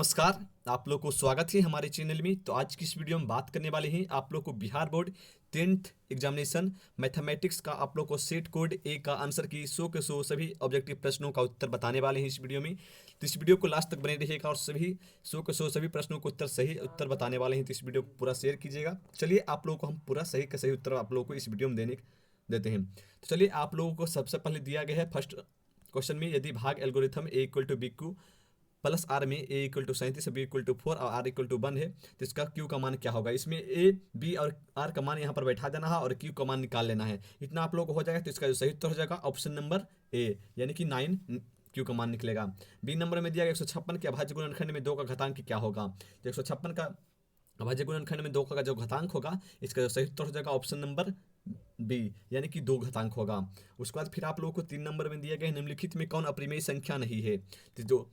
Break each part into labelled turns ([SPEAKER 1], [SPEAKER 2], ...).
[SPEAKER 1] नमस्कार। आप लोग को स्वागत है हमारे चैनल में। तो आज की इस वीडियो में बात करने वाले हैं आप लोग को Bihar board 10th examination mathematics का आप लोग को सेट कोड ए का आंसर की 100 के 100 सभी ऑब्जेक्टिव प्रश्नों का उत्तर बताने वाले हैं इस वीडियो में। तो इस वीडियो को लास्ट तक बने रहिएगा और सभी 100 के 100 सभी प्रश्नों को सही उत्तर बताने वाले हैं। तो इस वीडियो को पूरा शेयर कीजिएगा। चलिए आप लोगों को हम पूरा सही का सही उत्तर आप लोगों को इस वीडियो में देते हैं। तो चलिए आप लोगों को सबसे पहले दिया गया है फर्स्ट क्वेश्चन में, यदि भाग algorithm a equal to b q plus r में a equal to 37 b equal to 4 और आर इक्वल टू 1 है, तो इसका क्यू का मान क्या होगा। इसमें ए बी और आर का मान यहाँ पर बैठा देना है और क्यू का मान निकाल लेना है। इतना आप लोग को हो जाएगा। तो इसका जो सही उत्तर हो जाएगा ऑप्शन नंबर ए, यानी कि 9 क्यू का मान निकलेगा। बी नंबर में दिया गया 156 के अभाज्य गुणनखंड में 2 का घातांक क्या होगा। तो 156 का अभाज्य गुणनखंड में 2 का जो घातांक होगा, इसका जो सही उत्तर हो जाएगा ऑप्शन नंबर बी, यानी कि 2 घातांक होगा। उसके बाद फिर आप लोगों को 3 नंबर में दिया गया निम्नलिखित में कौन अपरिमेय संख्या नहीं है। तो जो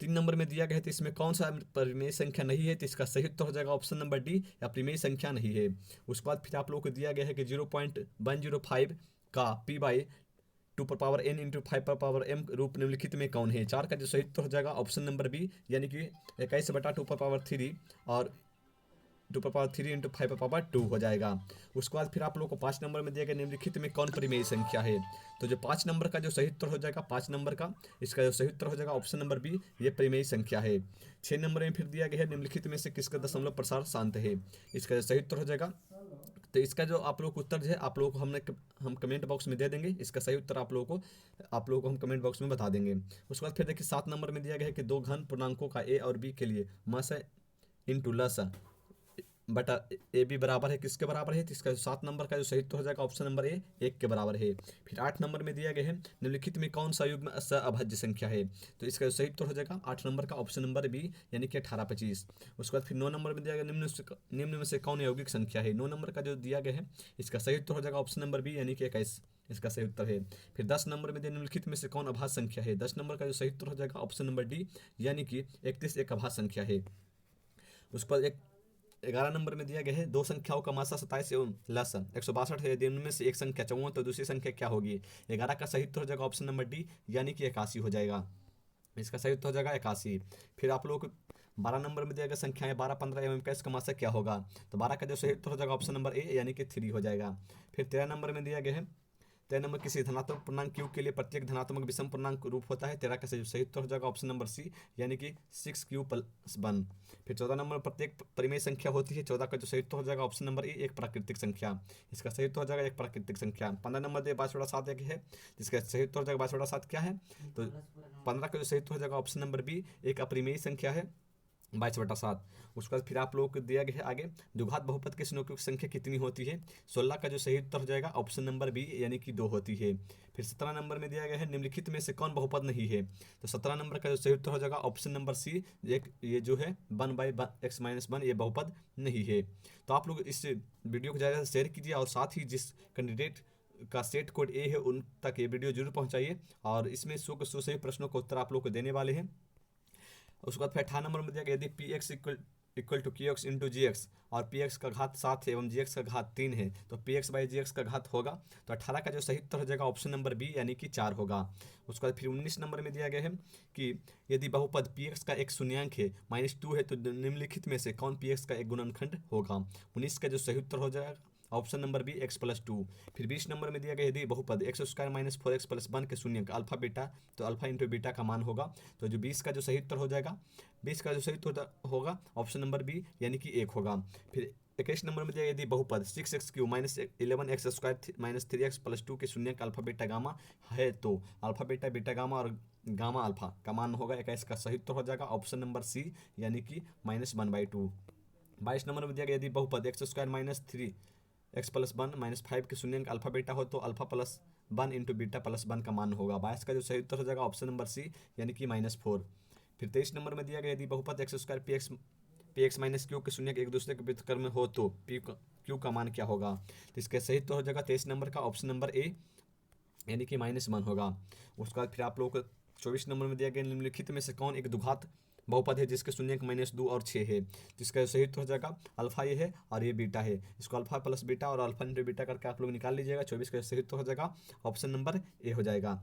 [SPEAKER 1] 3 नंबर में दिया गया है तो इसमें कौन सा परिमेय संख्या नहीं है, तो इसका सही उत्तर हो जाएगा ऑप्शन नंबर डी, या परिमेय संख्या नहीं है। उसके बाद फिर आप लोगों को दिया गया है कि 0.105 का P by 2 n into 5 m रूप निम्नलिखित में कौन है। 4 का जो सही उत्तर हो जाएगा ऑप्शन नंबर बी, यानी कि 21/2 और 2 इंटू 5 हो जाएगा। उसके बाद फिर आप लोग को 5 नंबर में दिया गया निम्नलिखित में कौन परिमेय संख्या है। तो जो 5 नंबर का जो सही उत्तर हो जाएगा 5 नंबर का, इसका जो सही उत्तर हो जाएगा ऑप्शन नंबर बी, ये परिमेय संख्या है। 6 नंबर में फिर दिया गया है निम्नलिखित में से किसका दशमलव प्रसार शांत है। इसका जो सही उत्तर हो जाएगा, तो इसका जो आप लोग को उत्तर है आप लोगों को हम कमेंट बॉक्स में दे देंगे। इसका सही उत्तर आप लोगों को हम कमेंट बॉक्स में बता देंगे। उसके बाद फिर देखिए 7 नंबर में दिया गया है कि 2 घन पूर्णांकों का ए और बी के लिए मस इंटू लस बटा ए बी बराबर है किसके बराबर है। तो इसका 7 नंबर का जो सही उत्तर हो जाएगा ऑप्शन नंबर ए 1 के बराबर है। फिर 8 नंबर में दिया गया है निम्नलिखित में कौन सा युग्म अभाज्य संख्या है। तो इसका जो सही उत्तर हो जाएगा 8 नंबर का ऑप्शन नंबर बी, यानी कि 18 25। उसके बाद फिर 9 नंबर में दिया गया निम्न में से कौन यौगिक संख्या है। 9 नंबर का जो दिया गया है इसका सही उत्तर हो जाएगा ऑप्शन नंबर बी, यानी कि 21 इसका सही उत्तर है। फिर 10 नंबर में दिया निम्नलिखित में से कौन अभाज्य संख्या है। 10 नंबर का जो सही उत्तर हो जाएगा ऑप्शन नंबर डी, यानी कि 31 एक अभाज्य संख्या है। उसके बाद 11 नंबर में दिया गया है 2 संख्याओं का मासा 27 एवं लस 162 है, यदि उनमें से एक संख्या 54 तो दूसरी संख्या क्या होगी। 11 का सही उत्तर हो जाएगा ऑप्शन नंबर डी, यानी कि 81 हो जाएगा। इसका सही उत्तर हो जाएगा 81। फिर आप लोग 12 नंबर में दिया गया संख्याएं 12 15 एवं 21 का मासा क्या होगा। तो 12 का जो सही उत्तर हो जाएगा ऑप्शन नंबर ए, यानी कि 3 हो जाएगा। फिर 13 नंबर में दिया गया है 13 नंबर किसी धनात्मक पूर्णांक क्यू के लिए प्रत्येक धनात्मक विषम पूर्णांक रूप होता है। 13 का सही उत्तर हो जाएगा ऑप्शन नंबर सी, यानी कि 6q+1। फिर 14 नंबर प्रत्येक परिमेय संख्या होती है। 14 का जो सही उत्तर हो जाएगा ऑप्शन नंबर ए, एक प्राकृतिक संख्या। इसका सही उत्तर हो जाएगा एक प्राकृतिक संख्या। 15 नंबर दे 22/7 एक है, जिसका सही उत्तर हो जाएगा 22/7 क्या है। तो 15 का जो सही उत्तर हो जाएगा ऑप्शन नंबर बी, एक अपरिमेय संख्या है 22/7। उसके बाद फिर आप लोगों को दिया गया है आगे द्विघात बहुपद के स्नोक की संख्या कितनी होती है। 16 का जो सही उत्तर हो जाएगा ऑप्शन नंबर बी, यानी कि 2 होती है। फिर 17 नंबर में दिया गया है निम्नलिखित में से कौन बहुपद नहीं है। तो 17 नंबर का जो सही उत्तर हो जाएगा ऑप्शन नंबर सी, ये जो है 1/x-1 ये बहुपद नहीं है। तो आप लोग इस वीडियो को ज़्यादा से शेयर कीजिए और साथ ही जिस कैंडिडेट का सेट कोड ए है उन तक ये वीडियो जरूर पहुँचाइए। और इसमें 100 के 100 सही प्रश्नों का उत्तर आप लोग को देने वाले हैं। उसके बाद फिर 18 नंबर में दिया गया यदि P X equal to Q X into G X और पी एक्स का घात 7 है एवं जी एक्स का घात 3 है, तो P X by G X का घात होगा। तो 18 का जो सही उत्तर हो जाएगा ऑप्शन नंबर बी, यानी कि 4 होगा। उसके बाद फिर 19 नंबर में दिया गया है कि यदि बहुपद पी एक्स का एक शून्यांक है -2 है, तो निम्नलिखित में से कौन पी एक्स का एक गुणनखंड होगा। 19 का जो सही उत्तर हो जाएगा ऑप्शन नंबर बी x+2। फिर 20 नंबर में दिया गया यदि बहुपद x² - 4x+1 के शून्य अल्फा बीटा, तो अल्फा इंटू बीटा का मान होगा। तो जो 20 का जो सही उत्तर हो जाएगा 20 का जो सही उत्तर होगा ऑप्शन नंबर बी, यानी कि 1 होगा। फिर 21 नंबर में दिया यदि बहुपद 6x³ - 11x² - 3x+2 के शून्य अल्फा बीटा गामा है, तो अल्फा बीटा बीटा गामा और गामा अल्फा का मान होगा। 21 का सही उत्तर हो जाएगा ऑप्शन नंबर सी, यानी कि -1/2। 22 नंबर में दिया गया यदि बहुपद x² - 3x+1 - 5 के शून्य अल्फा बीटा हो, तो अल्फा +1 इंटू बीटा +1 का मान होगा। 22 का जो सही उत्तर हो जाएगा ऑप्शन नंबर सी, यानी कि -4। फिर 23 नंबर में दिया गया यदि बहुपद x² px - q के शून्य एक दूसरे के व्युत्क्रम में हो, तो q का मान क्या होगा। तो इसका सही उत्तर हो जाएगा 23 नंबर का ऑप्शन नंबर ए, यानी कि -1 होगा। उसके बाद फिर आप लोगों को 24 नंबर में दिया गया निम्नलिखित में से कौन एक द्विघात बहुपद है जिसके शून्य -2 और 6 है। जिसका सही उत्तर हो जाएगा अल्फा ये है और ये बीटा है। इसको अल्फा प्लस बीटा और अल्फा इंटू बीटा करके आप लोग निकाल लीजिएगा। 24 का सही उत्तर हो जाएगा ऑप्शन नंबर ए हो जाएगा।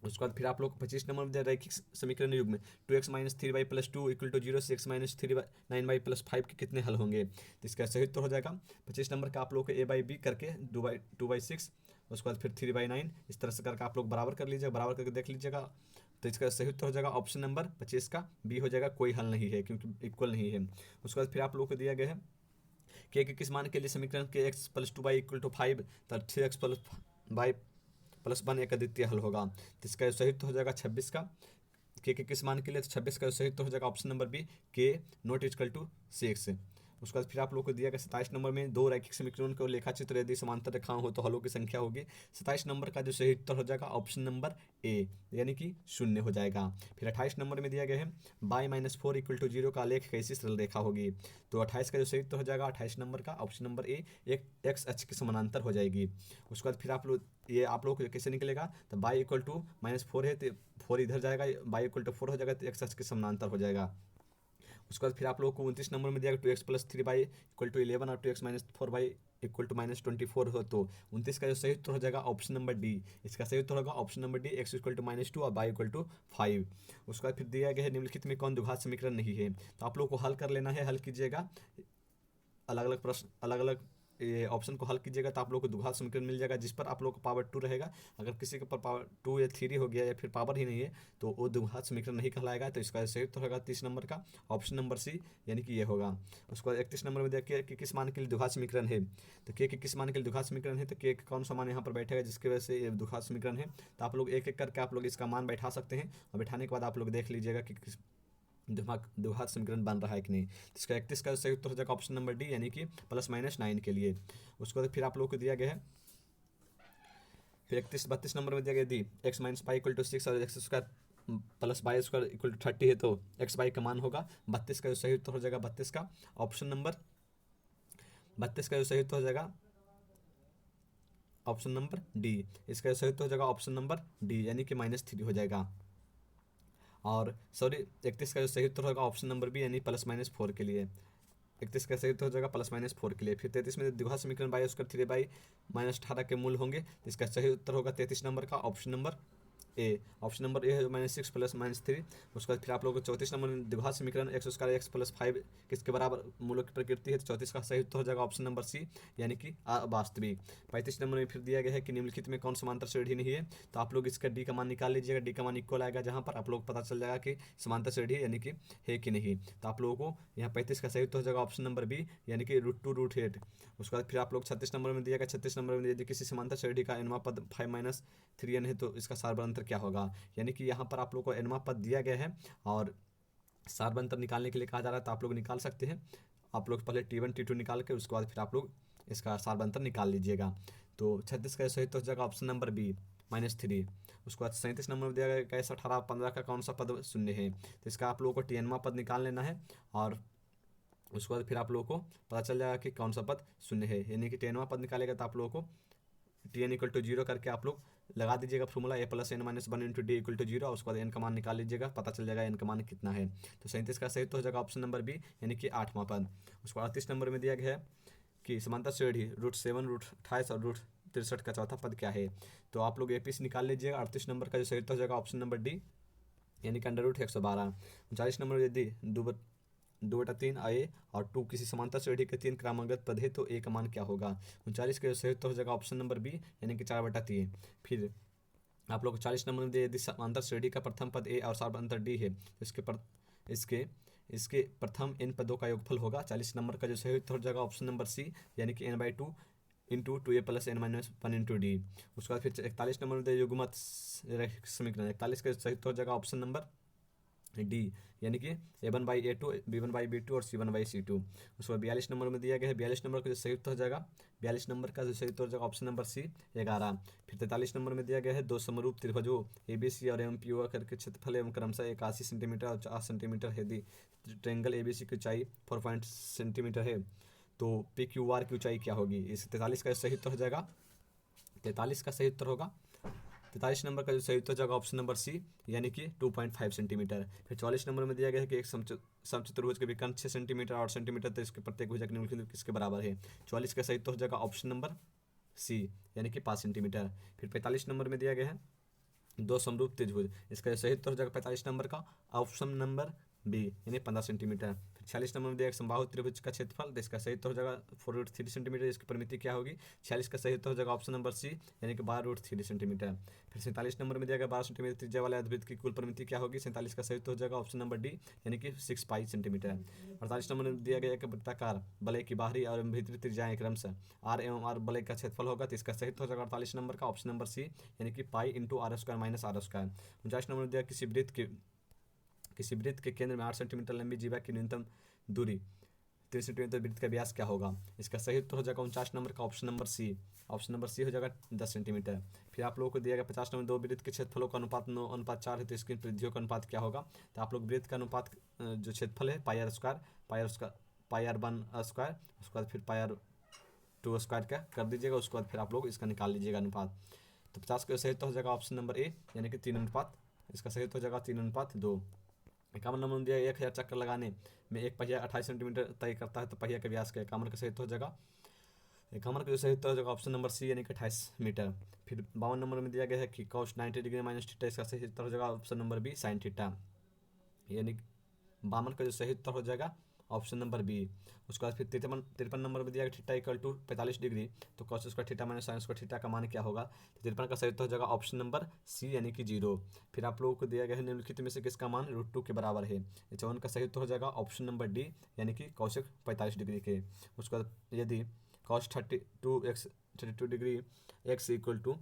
[SPEAKER 1] उसके बाद फिर आप लोग 25 नंबर में दिया रैखिक समीकरण युग में 2x-3y + 2 = 0 से x-9y + 5 के कितने हल होंगे। तो इसका सही उत्तर हो जाएगा 25 नंबर का आप लोग को a/b करके 2/6, उसके बाद फिर 3/9 इस तरह से करके आप लोग बराबर कर लीजिएगा, बराबर करके देख लीजिएगा। तो इसका सही उत्तर हो जाएगा ऑप्शन नंबर 25 का बी हो जाएगा, कोई हल नहीं है क्योंकि इक्वल नहीं है। उसके बाद फिर आप लोग को दिया गया है के किस मान के लिए समीकरण के x + 2y = 5 तथा 3x + y + 1 एक अद्वितीय हल होगा। तो इसका सही उत्तर हो जाएगा 26 का के किस मान के लिए, तो 26 का सही उत्तर हो जाएगा ऑप्शन नंबर बी के ≠ 6। उसके बाद फिर आप लोग को दिया गया 27 नंबर में दो रैखिक समीकरण को लेखाचित्र यदि समांतर रेखाएं हो तो हलों की संख्या होगी। 27 नंबर का जो सही उत्तर हो जाएगा ऑप्शन नंबर ए यानी कि 0 हो जाएगा। फिर 28 नंबर में दिया गया है y-4 = 0 का आलेख कैसी सरल रेखा होगी। तो 28 का जो सही उत्तर हो जाएगा 28 नंबर का ऑप्शन नंबर ए एक एक्स अक्ष के समानांतर हो जाएगी। उसके बाद फिर आप लोग कैसे निकलेगा, तो y = -4 है तो 4 इधर जाएगा, y = 4 हो जाएगा तो एक्स अक्ष के समानांतर हो जाएगा। उसके बाद फिर आप लोग को 29 नंबर में दिया गया 2x + 3y = 11 और 2x - 4y = -24 हो। तो 29 का जो सही उत्तर हो जाएगा ऑप्शन नंबर डी। इसका सही उत्तर होगा ऑप्शन नंबर डी x = -2 और y = 5। उसके बाद फिर दिया गया है निम्नलिखित में कौन द्विघात समीकरण नहीं है। तो आप लोग को हल कर लेना है, हल कीजिएगा अलग अलग प्रश्न, अलग अलग ये ऑप्शन को हल कीजिएगा तो आप लोग को द्विघात समीकरण मिल जाएगा जिस पर आप लोग को पावर 2 रहेगा। अगर किसी के पर पावर 2 या 3 हो गया या फिर पावर ही नहीं है तो वो द्विघात समीकरण नहीं कहलाएगा। तो इसका सही उत्तर होगा 30 नंबर का ऑप्शन नंबर सी यानी कि ये होगा। उसके बाद 31 नंबर में देखिए कि किस मान के लिए द्विघात समीकरण है। तो के किस मान के लिए द्विघात समीकरण है, तो के कौन सा मान यहाँ पर बैठेगा जिसकी वजह से ये द्विघात समीकरण है। तो आप लोग एक एक करके आप लोग इसका मान बैठा सकते हैं और बैठाने के बाद आप लोग देख लीजिएगा कि किस द्विघात समीकरण बन रहा है कि नहीं। तो इसका 31 का सही उत्तर हो जाएगा ऑप्शन नंबर डी यानी कि ±9 के लिए। उसके बाद फिर आप लोग को दिया गया है फिर 32 नंबर में दिया गया दी x - y = 6 और x² + y² = 30 है तो x y का मान होगा 32 का जो सही उत्तर हो जाएगा 32 का ऑप्शन नंबर 32 का जो सही उत्तर हो जाएगा ऑप्शन नंबर डी। इसका जो सही उत्तर हो जाएगा ऑप्शन नंबर डी यानी कि -3 हो जाएगा। और सॉरी 31 का जो सही उत्तर होगा ऑप्शन नंबर बी यानी ±4 के लिए। 31 का सही उत्तर हो जाएगा +-4 के लिए। फिर 33 में द्विघात समीकरण y² 3y-18 के मूल होंगे तो इसका सही उत्तर होगा 33 नंबर का option number A. Option number A है -6 + -3। उसके बाद फिर आप लोगों को 34 नंबर में द्विघात समीकरण x² x + 5 किसके बराबर मूलों की प्रकृति है। तो 34 का सही उत्तर हो जाएगा ऑप्शन नंबर सी यानी कि वास्तविक। 35 नंबर में फिर दिया गया है कि निम्नलिखित में कौन समांतर श्रेणी नहीं है। तो आप लोग इसका डी का मान निकाल लीजिएगा, डी का मान इक्वल आएगा जहाँ पर आप लोग पता चल जाएगा कि समांतर श्रेणी यानी कि है कि नहीं। तो आप लोगों को यहाँ 35 का सही उत्तर हो जाएगा ऑप्शन नंबर बी यानी कि √2 √8। उसके बाद फिर आप लोग 36 नंबर में दिया गया 36 नंबर में यदि किसी समांतर श्रेणी का एनवा पद 5 - 3n है तो इसका सार्वधातुक क्या होगा। यानी कि यहाँ पर आप लोग को एनवा पद दिया गया है और सार्वधातुक निकालने के लिए कहा जा रहा है तो आप लोग निकाल सकते हैं। आप लोग पहले T1 T2 निकाल के उसके बाद फिर आप लोग इसका सार्वधातुक निकाल लीजिएगा। तो 36 का सही तो हो जाएगा ऑप्शन नंबर बी -3। उसके बाद 37 नंबर में दिया गया कैसे 18 15 का कौन सा पद शून्य है। तो इसका आप लोगों को टीएनवा पद निकाल लेना है और उसके बाद फिर आप लोगों को पता चल जाएगा कि कौन सा पद शून्य है। यानी कि टेनवा पद निकालेगा तो आप लोगों को Tn = 0 करके आप लोग लगा दीजिएगा फॉर्मूला a + n - 1 × d = 0 और उसके बाद n का मान निकाल लीजिएगा, पता चल जाएगा n का मान कितना है। तो 37 का सही तो हो जाएगा ऑप्शन नंबर बी यानी कि 8वां पद। उसको 38 नंबर में दिया गया है कि समांतर श्रेणी √7 √28 और √63 का चौथा पद क्या है। तो आप लोग एपी से निकाल लीजिएगा। 38 नंबर का जो सही तो हो जाएगा ऑप्शन नंबर डी यानी कि √112। 39 नंबर यदि 2/3 आए और 2 किसी समांतर श्रेणी के 3 क्रमागत पद है तो ए का मान क्या होगा। 39 का सही उत्तर हो जाएगा ऑप्शन नंबर बी यानी कि 4/3। फिर आप लोग 40 नंबर में यदि समांतर श्रेणी का प्रथम पद ए और सार्वधातुक डी है तो इसके प्रथम n पदों का योगफल होगा। 40 नंबर का जो सही उत्तर हो जाएगा ऑप्शन नंबर सी यानी कि n/2 × 2a + n - 1 × d। उसके बाद फिर 41 नंबर में युग्मत समीकरण 41 का सही उत्तर हो जाएगा ऑप्शन नंबर डी यानी कि a1/a2 b1/b2 और c1/c2। उसके बाद 42 नंबर में दिया गया है 42 नंबर का जो सही उत्तर हो जाएगा 42 नंबर का जो सही उत्तर हो जाएगा ऑप्शन नंबर सी 11। फिर 43 नंबर में दिया गया है दो समरूप त्रिभुजों ABC और MPO करके क्षेत्रफल एवं क्रमशः 81 सेंटीमीटर और 4 सेंटीमीटर है। यदि ट्रायंगल ABC की ऊंचाई 4 सेंटीमीटर है तो PQR की ऊंचाई क्या होगी। इस 43 का सही उत्तर हो जाएगा 43 का सही उत्तर होगा 43 नंबर का जो सही उत्तर हो जाएगा ऑप्शन नंबर सी यानी कि 2.5 सेंटीमीटर। फिर 44 नंबर में दिया गया है कि एक समचतुर्भुज के विकर्ण 6 सेंटीमीटर 8 सेंटीमीटर तो इसके प्रत्येक भुजा निम्नलिखित किसके बराबर है। 44 का सही उत्तर हो जाएगा ऑप्शन नंबर सी यानी कि 5 सेंटीमीटर। फिर 45 नंबर में दिया गया है दो समरूप त्रिभुज, इसका जो सही उत्तर हो जाएगा 45 नंबर का ऑप्शन नंबर बी यानी 15 सेंटीमीटर। फिर 46 नंबर में दिया समबाहु त्रिभुज का क्षेत्रफल, तो इसका सही उत्तर हो जाएगा 4√3 सेंटीमीटर। इसकी परिमिति क्या होगी? 46 का सही उत्तर हो जाएगा ऑप्शन नंबर सी यानी कि 12√3 सेंटीमीटर। फिर 47 नंबर में दिया गया 12 सेंटीमीटर त्रिज्या वाले अर्धवृत्त की कुल परिमिति क्या होगी? 47 का सही उत्तर हो जाएगा ऑप्शन नंबर डी यानी कि 6 पाई सेंटीमीटर। 48 नंबर में दिया गया एक वृत्ताकार वलय की बाहरी और भीतरी त्रिज्याएं क्रमशः आर एवं आर वलय का क्षेत्रफल होगा, तो इसका सही उत्तर हो जाएगा 48 नंबर का ऑप्शन नंबर सी यानी कि pi into R square minus R square. 49 number में दिया किसी वृत्त के केंद्र में 8 सेंटीमीटर लंबी जीवा की न्यूनतम दूरी 3 सेंटीमीटर, वृत्त का व्यास क्या होगा? इसका सही उत्तर हो जाएगा 49 नंबर का option number C. Option number C हो जाएगा 10 सेंटीमीटर। फिर आप लोगों को दिया गया 50 नंबर, दो वृत्त के क्षेत्रफलों का अनुपात 9:4 है, तो इसकी परिधियों का अनुपात क्या होगा? तो आप लोग वृत्त का अनुपात जो क्षेत्रफल है pi r square, pi r 1 square, उसके बाद फिर पाई आर 2 स्क्वायर का कर दीजिएगा, उसके बाद फिर आप लोग इसका निकाल लीजिएगा अनुपात। तो 50 का सही उत्तर हो जाएगा ऑप्शन नंबर ए यानी कि 3:, इसका सही उत्तर हो जाएगा 3:2। 51 नंबर में दिया 1000 चक्कर लगाने में एक पहिया 28 सेंटीमीटर तय करता है, तो पहिया का व्यास क्या? 51 का सही उत्तर हो जाएगा 51 का जो सही उत्तर हो जाएगा ऑप्शन नंबर सी यानी कि 28 मीटर। फिर 52 नंबर में दिया गया है कि cos 90 डिग्री माइनस थीटा, इसका सही उत्तर हो जाएगा option number B sine theta, यानी 52 का जो सही उत्तर हो जाएगा ऑप्शन नंबर बी। उसके बाद फिर 53 नंबर में दिया गया थीटा इक्वल टू 45 डिग्री, तो cos square theta minus sine square theta का मान क्या होगा? तो 53 का सही उत्तर हो जाएगा ऑप्शन नंबर सी यानी कि 0। फिर आप लोगों को दिया गया है निम्नलिखित में से किसका मान √2 के बराबर है? 54 का सही उत्तर हो जाएगा ऑप्शन नंबर डी यानी कि कॉसेक 45 डिग्री के। उसके बाद यदि cos 32 degree X equal to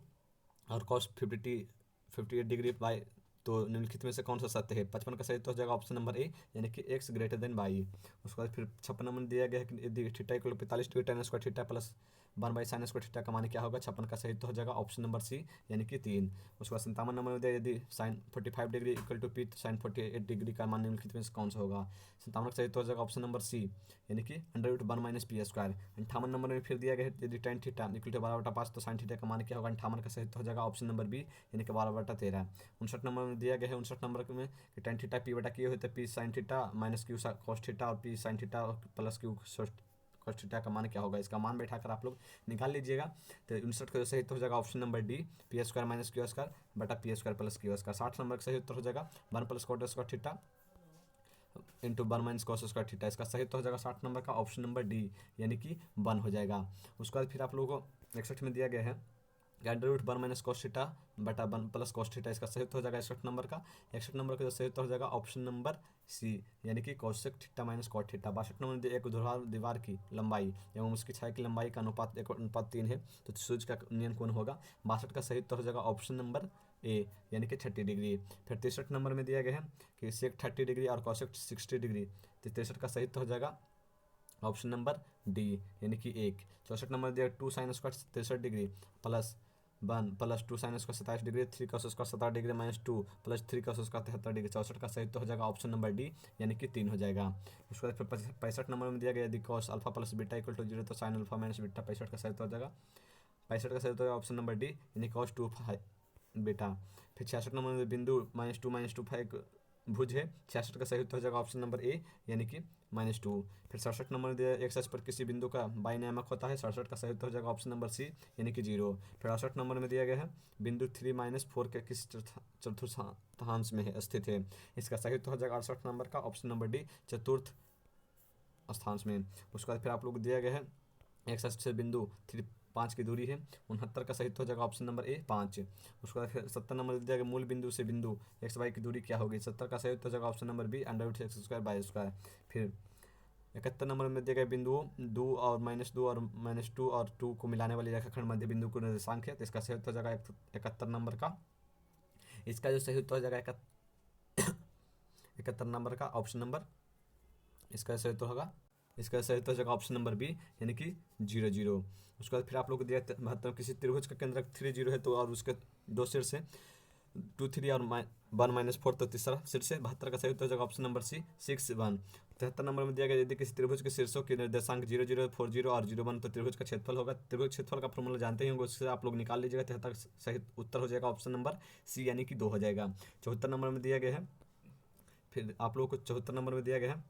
[SPEAKER 1] और कॉस 58 डिग्री बाई, तो निम्नलिखित में से कौन सा सत्य है? 55 का सही उत्तर हो जाएगा ऑप्शन नंबर ए यानी कि एक्स ग्रेटर देन वाई। उसके बाद फिर 56 नंबर दिया गया है कि यदि theta equal 45 degree tan square theta plus 1/sin square theta का मान क्या होगा? 56 का सही उत्तर हो जाएगा ऑप्शन नंबर सी यानी कि 3। उसके बाद 57 नंबर में दिया यदि sin 45 degree equal to P, तो sin 48 डिग्री का मान निम्नलिखित में से कौन सा होगा? 57 का सही उत्तर हो जाएगा ऑप्शन नंबर सी यानी कि √1 - पी स्क्वायर। 58 नंबर में फिर दिया गया है यदि tan थीटा इक्वल टू 12/5, तो sin थीटा का मान क्या होगा? 58 का सही उत्तर हो जाएगा ऑप्शन नंबर बी यानी कि 12/13। 59 नंबर में दिया गया है 59 नंबर में कि tan थीटा पी बटा क्यू है, तो p sine theta minus q cos theta और p sine theta plus q cos theta का मान क्या होगा? इसका मान बैठाकर आप लोग निकाल लीजिएगा। तो 59 का सही उत्तर हो जाएगा option number D p square minus q square बटा p square plus q square. 60 number का सही उत्तर हो जाएगा 1 + cot square theta into 1 - cos square theta, इसका सही उत्तर हो जाएगा 60 नंबर का ऑप्शन नंबर डी यानी कि 1 हो जाएगा। उसके बाद फिर आप लोगों को 61 में दिया गया है √1 - cos थीटा बटा 1 + cos थीटा, इसका सही उत्तर हो जाएगा 61 नंबर का। 61 नंबर का जो सही उत्तर हो जाएगा ऑप्शन नंबर सी यानी कि cosec theta minus cot theta. 62 number में एक ऊर्ध्वाधर दीवार की लंबाई एवं उसकी छाया की लंबाई का अनुपात 1:3 है, तो सूर्य का नियन कौन होगा? 62 का सही उत्तर हो जाएगा ऑप्शन नंबर ए यानी कि 30 डिग्री। फिर 63 नंबर में दिया गया है कि sec 30 डिग्री और cosec 60 डिग्री, तो 63 का सही उत्तर हो जाएगा ऑप्शन नंबर डी यानी कि 1। 64 नंबर दिया 2 sin square 63 degree plus 1 + 2 sin square 27 degree 3 cos square 17 degree -2 + 3 cos square 73 degree. 64 का सही उत्तर हो जाएगा ऑप्शन नंबर डी यानी कि 3 हो जाएगा। उसके बाद फिर 65 नंबर में दिया गया यदि cos alpha plus beta equal to 0, तो sin अल्फा माइनस बीटा। 65 का सही उत्तर हो जाएगा 65 का सही उत्तर ऑप्शन नंबर डी यानी cos 2 बीटा। फिर 66 नंबर में बिंदु -2 - 2 भुज है, 66 का सही उत्तर हो जाएगा ऑप्शन नंबर ए यानी कि -2। फिर 67 नंबर दिया एक अक्ष पर किसी बिंदु का बाई नियामक होता है, 67 का सही उत्तर हो जाएगा ऑप्शन नंबर सी यानी कि 0। फिर 68 नंबर में दिया गया है बिंदु 3 - 4 के किस चतुर्थांश में स्थित है, इसका सही उत्तर हो जाएगा 68 नंबर का ऑप्शन नंबर डी चतुर्थ स्थांश में। उसके बाद फिर आप लोग दिया गया है एक अक्ष से बिंदु 5 की दूरी है, 69 का सही उत्तर हो जाएगा ऑप्शन नंबर ए 5। उसके बाद फिर 70 नंबर दिया गया मूल बिंदु से बिंदु एक्स वाई की दूरी क्या होगी? 70 का सही उत्तर हो जाएगा ऑप्शन नंबर बी √x² फिर 71 नंबर में दिए गए बिंदुओं 2 और -2 और -2 और 2 को मिलाने वाली रेखाखंड मध्य बिंदु को निर्देशांक है, तो इसका सही उत्तर हो जाएगा 71 नंबर का। इसका जो सही उत्तर हो जाएगा 71 नंबर का ऑप्शन नंबर, इसका सही उत्तर होगा इसका सही उत्तर हो जाएगा ऑप्शन नंबर बी यानी कि 0 उसके बाद फिर आप लोग को दिया मतलब किसी त्रिभुज का केंद्र 3 है, तो और उसके दो शीर्ष है 2 3 और 1 - 4, तो तीसरा शीर्ष है। 72 का सही उत्तर हो जाएगा ऑप्शन नंबर सी 6 1। 73 नंबर में दिया गया यदि किसी त्रिभुज के शीर्षों के निर्देशांक 0 0 4 0 और 0 1, तो त्रिभुज का क्षेत्रफल होगा। त्रिभुज क्षेत्रफल का फॉर्मूला जानते ही होंगे, उससे आप लोग निकाल लीजिएगा। 73 सही उत्तर हो जाएगा ऑप्शन नंबर सी यानी कि 2 हो जाएगा। 74 नंबर में दिया गया है फिर आप लोग को 74 नंबर में दिया गया है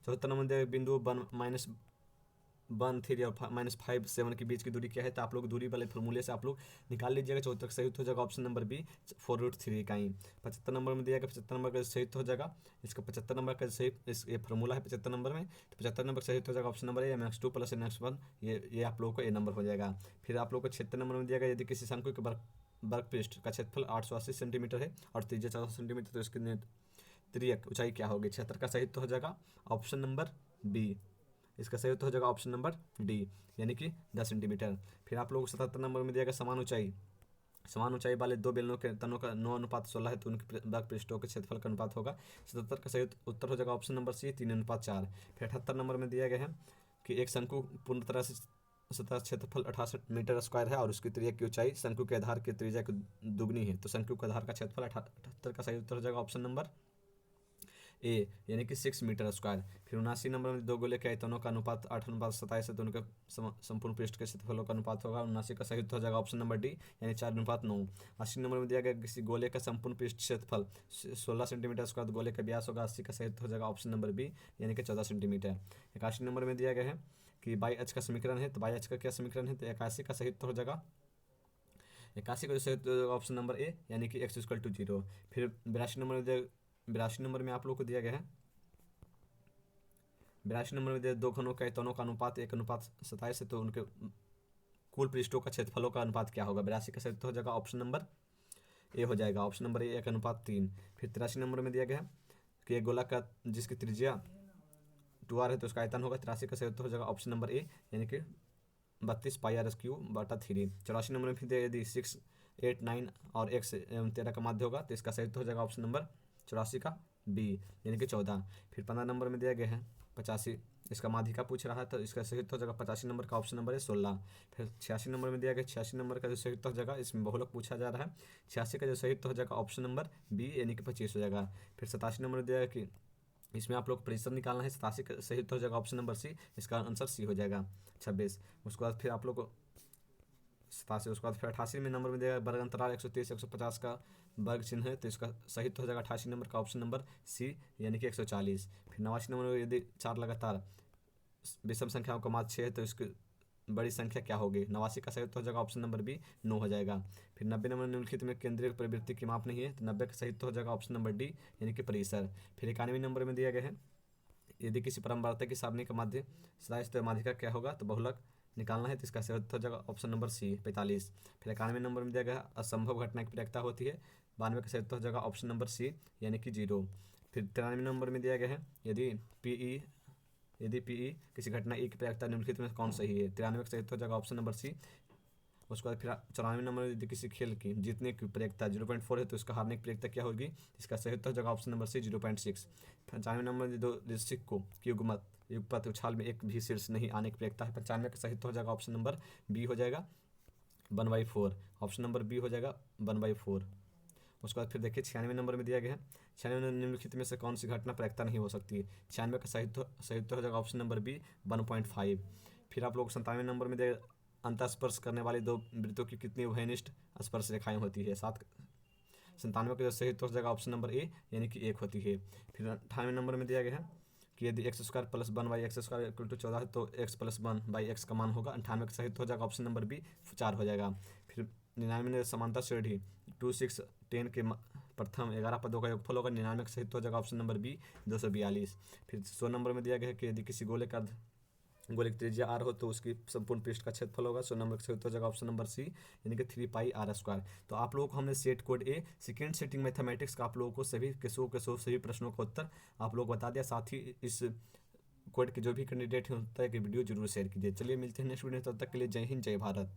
[SPEAKER 1] 74 नंबर दिया गया बिंदु 1 - 1 3 और -5 7 के बीच की दूरी क्या है, तो आप लोग दूरी वाले फॉर्मूले से आप लोग निकाल लीजिएगा। 74 का सही उत्तर हो जाएगा ऑप्शन नंबर बी 4√3 का ही। 75 नंबर में दिया गया, 75 नंबर का सही उत्तर हो जाएगा इसका 75 नंबर का सही, इस ये फॉर्मूला है 75 नंबर में, तो 75 नंबर का सही उत्तर हो जाएगा ऑप्शन नंबर ए -2 + -1, ये आप लोगों को ए नंबर हो जाएगा। फिर आप लोग को 76 नंबर में दिया गया, यदि किसी शंकु के वर्ग पृष्ठ का क्षेत्रफल 880 सेंटीमीटर है और त्रिज्या 14 सेंटीमीटर, तो इसकी तिर्यक ऊंचाई क्या होगी। 76 का सही उत्तर हो जाएगा ऑप्शन नंबर बी, इसका सही उत्तर हो जाएगा ऑप्शन नंबर डी, यानी कि 10 सेंटीमीटर। फिर आप लोग 77 नंबर में दिया गया, समान ऊंचाई वाले दो बेलनों के तनों का 9:16 है, तो उनके वर्ग पृष्ठों के क्षेत्रफल का अनुपात होगा। 77 का सही उत्तर हो जाएगा ऑप्शन नंबर सी 3:4। फिर 78 नंबर में दिया गया है कि एक शंकु पूर्ण तरह से सतह क्षेत्रफल 68 मीटर स्क्वायर है और उसकी त्रिज्या की ऊंचाई शंकु के आधार की त्रिज्या की दुगनी है, तो शंकु के आधार का क्षेत्रफल 78 का सही उत्तर हो जाएगा ऑप्शन नंबर ए, यानी कि 6 मीटर स्क्वायर। फिर 79 नंबर में दो गोले के आयतनों का अनुपात 8:27 है, तो उनके संपूर्ण पृष्ठ के क्षेत्रफलों का अनुपात होगा। 79 का सही उत्तर हो जाएगा ऑप्शन नंबर डी, यानी 4:9। 80 नंबर में दिया गया किसी गोले का संपूर्ण पृष्ठ क्षेत्रफल 16 सेंटीमीटर स्क्वायर, गोले का व्यास होगा। 80 का सही उत्तर हो जाएगा ऑप्शन नंबर बी, यानी कि 14 सेंटीमीटर। 81 नंबर में दिया गया है कि बाई अक्ष का समीकरण है, तो बाई अक्ष का क्या समीकरण है, तो 81 का सही उत्तर हो जाएगा 81 का सही उत्तर ऑप्शन नंबर ए, यानी कि x = 0। फिर 82 नंबर में आप लोग को दिया गया है, 82 नंबर में दिया दो घनों के आयतनों का अनुपात 1:27 है, तो उनके कुल पृष्ठों का क्षेत्रफलों का अनुपात क्या होगा। 82 का सही उत्तर हो जाएगा ऑप्शन नंबर ए हो जाएगा, ऑप्शन नंबर ए 1:3। फिर 83 नंबर में दिया गया है कि एक गोला का जिसकी त्रिज्या 2r है, तो उसका आयतन होगा। 83 का सही उत्तर हो जाएगा ऑप्शन नंबर ए, यानी कि 32 πr3/3। 84 नंबर में फिर यदि 6 8 9 और x एवं 13 का माध्य होगा, तो इसका सही उत्तर हो जाएगा ऑप्शन नंबर 84 का बी, यानी कि 14। फिर 15 नंबर में दिया गया है 85, इसका माध्यिका पूछ रहा है, तो इसका सही उत्तर हो जाएगा 85 नंबर का ऑप्शन नंबर है 16। फिर 86 नंबर में दिया गया, 86 नंबर का जो सही उत्तर हो जाएगा, इसमें बहुलक पूछा जा रहा है। 86 का जो सही उत्तर हो जाएगा ऑप्शन नंबर बी, यानी कि 25 हो जाएगा। फिर 87 नंबर में दिया गया कि इसमें आप लोग परिसर निकालना है। 87 का सही उत्तर हो जाएगा ऑप्शन नंबर सी, इसका आंसर सी हो जाएगा 26। उसके बाद फिर आप लोग को 87, उसके बाद फिर 88 में नंबर में दिया वर्ग अंतराल 130 150 का वर्ग चिन्ह है, तो इसका सही उत्तर हो जाएगा 88 नंबर का ऑप्शन नंबर सी, यानी कि 140। फिर 89 नंबर में यदि 4 लगातार विषम संख्याओं का माध्य 6 है, तो इसकी बड़ी संख्या क्या होगी। 89 का सही उत्तर हो जाएगा ऑप्शन नंबर बी 9 हो जाएगा। फिर 90 नंबर निम्नलिखित में केंद्रीय प्रवृत्ति की माप नहीं है, तो 90 का सही उत्तर हो जाएगा ऑप्शन नंबर डी, यानी कि परिसर। फिर 91 नंबर में दिया गया है यदि किसी परम्परागत की सारणी का माध्य सदाइश, तो माध्यिका क्या होगा, तो बहुलक निकालना है, तो इसका सही उत्तर हो जाएगा ऑप्शन नंबर सी 45। फिर 91 नंबर में दिया गया असंभव घटना की प्रयोक्ता होती है। 92 का सही उत्तर हो जाएगा ऑप्शन नंबर सी, यानी कि 0। फिर 93 नंबर में दिया गया है यदि पीई किसी घटना ई की प्रयोक्ता निम्नलिखित में कौन सही है। 93 का सही उत्तर हो जाएगा ऑप्शन नंबर सी। उसके बाद फिर 94 नंबर में यदि किसी खेल की जीतने की प्रयोक्ता 0.4 है, तो इसका हारने की प्रयोक्ता क्या होगी, इसका सही उत्तर हो जाएगा ऑप्शन नंबर सी 0.6। 95 नंबर में दो सिक्कों की युगपत उछाल में एक भी शीर्ष नहीं आने की प्रयोक्ता है। 95 का सही उत्तर हो जाएगा ऑप्शन नंबर बी हो जाएगा 1/4, ऑप्शन नंबर बी हो जाएगा 1/4। उसके बाद फिर देखिए 96 नंबर में दिया गया है 96 निम्नलिखित में से कौन सी घटना प्रयोक्ता नहीं हो सकती है। 96 का सही उत्तर हो जाएगा ऑप्शन नंबर बी 1.5। फिर आप लोग 97 नंबर में दिया अंतःस्पर्श करने वाली दो वृत्तों की कितनी उभयनिष्ठ स्पर्श रेखाएं होती है। 97 का सही उत्तर हो जाएगा ऑप्शन नंबर ए, यानी कि 1 होती है। फिर 98 नंबर में दिया गया है कि यदि x² + 1/x² = 14 है, तो x + 1/x का मान होगा। 98 का सही उत्तर हो जाएगा ऑप्शन नंबर बी 4 हो जाएगा। फिर 99 में समांतर श्रेणी 2 6 10 के प्रथम 11 पदों का योगफल होगा। 99 का सही उत्तर हो जाएगा ऑप्शन नंबर बी 242। फिर 100 नंबर में दिया गया है कि यदि किसी गोले की त्रिज्या r हो, तो उसकी संपूर्ण पृष्ठ का क्षेत्रफल होगा। 100 नंबर का सही उत्तर हो जाएगा ऑप्शन नंबर सी, यानी कि 3πr²। तो आप लोगों को हमने सेट कोड ए सेकेंड सेटिंग मैथमेटिक्स का आप लोगों को सभी के सभी प्रश्नों का उत्तर आप लोग बता दिया। साथ ही इस कोड के जो भी कैंडिडेट होता है कि वीडियो जरूर शेयर कीजिए। चलिए मिलते हैं नेक्स्ट वीडियो, तब तक के लिए जय हिंद जय भारत।